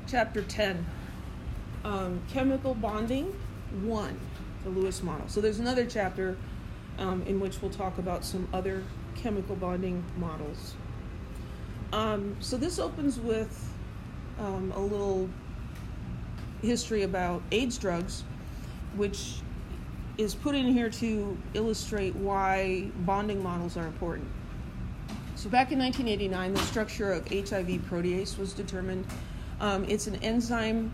Chapter 10, Chemical Bonding 1, the Lewis model. So there's another chapter in which we'll talk about some other chemical bonding models. So this opens with a little history about AIDS drugs, which is put in here to illustrate why bonding models are important. So back in 1989, the structure of HIV protease was determined. It's an enzyme,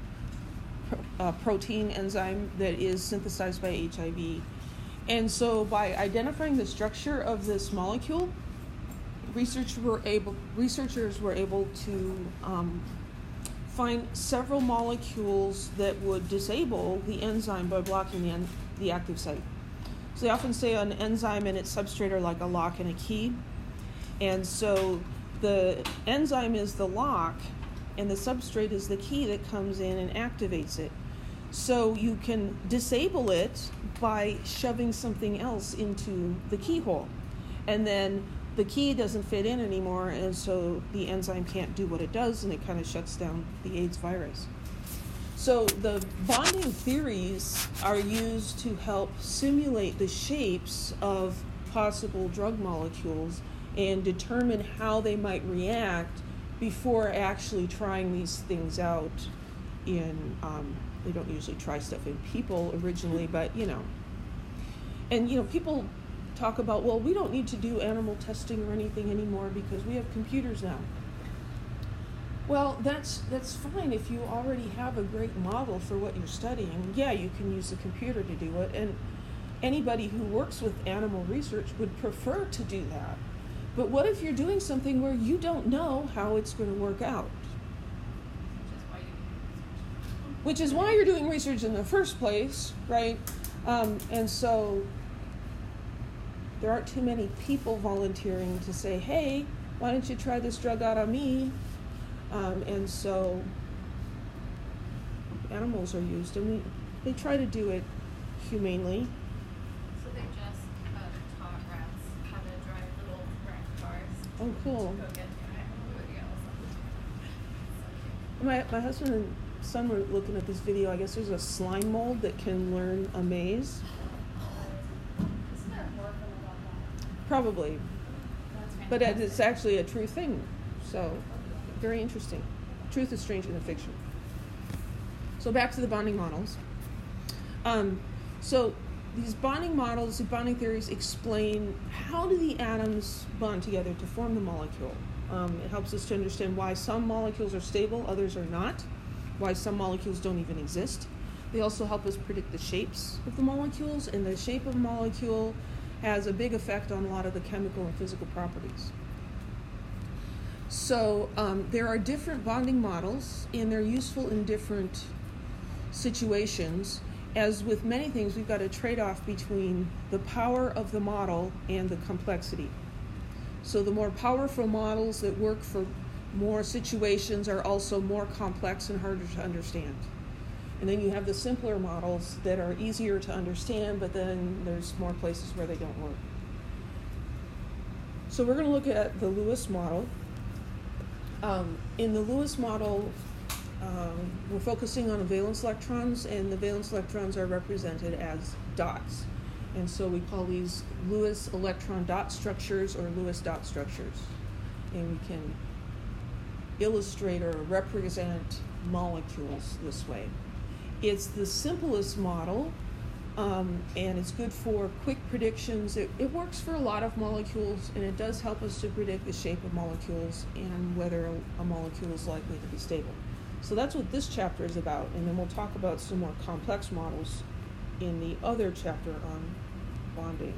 protein enzyme that is synthesized by HIV. And so by identifying the structure of this molecule, researchers were able to find several molecules that would disable the enzyme by blocking the active site. So they often say an enzyme and its substrate are like a lock and a key. And so the enzyme is the lock, and the substrate is the key that comes in and activates it. So you can disable it by shoving something else into the keyhole. And then the key doesn't fit in anymore, and so the enzyme can't do what it does, and it kind of shuts down the AIDS virus. So the bonding theories are used to help simulate the shapes of possible drug molecules and determine how they might react before actually trying these things out in, they don't usually try stuff in people originally, but and people talk about, well, we don't need to do animal testing or anything anymore because we have computers now. Well, that's fine if you already have a great model for what you're studying. Yeah, you can use the computer to do it, and anybody who works with animal research would prefer to do that. But what if you're doing something where you don't know how it's going to work out? Which is why you're doing research in the first place, right? And so there aren't too many people volunteering to say, hey, why don't you try this drug out on me? And so animals are used, and they try to do it humanely. So they just taught rats how to drive little rat cars. Oh, cool. To go get the My husband and son were looking at this video. I guess there's a slime mold that can learn a maze. Isn't there more about that? Probably. But it's actually a true thing. So, very interesting. Truth is stranger than fiction. So back to the bonding models. So these bonding models, the bonding theories explain how do the atoms bond together to form the molecule. It helps us to understand why some molecules are stable, others are not, why some molecules don't even exist. They also help us predict the shapes of the molecules, and the shape of a molecule has a big effect on a lot of the chemical and physical properties. So there are different bonding models, and they're useful in different situations. As with many things, we've got a trade-off between the power of the model and the complexity. So the more powerful models that work for more situations are also more complex and harder to understand. And then you have the simpler models that are easier to understand, but then there's more places where they don't work. So we're going to look at the Lewis model. In the Lewis model, we're focusing on the valence electrons, and the valence electrons are represented as dots. And so we call these Lewis electron dot structures or Lewis dot structures. And we can illustrate or represent molecules this way. It's the simplest model, and it's good for quick predictions. It works for a lot of molecules, and it does help us to predict the shape of molecules and whether a molecule is likely to be stable. So that's what this chapter is about, and then we'll talk about some more complex models in the other chapter on bonding.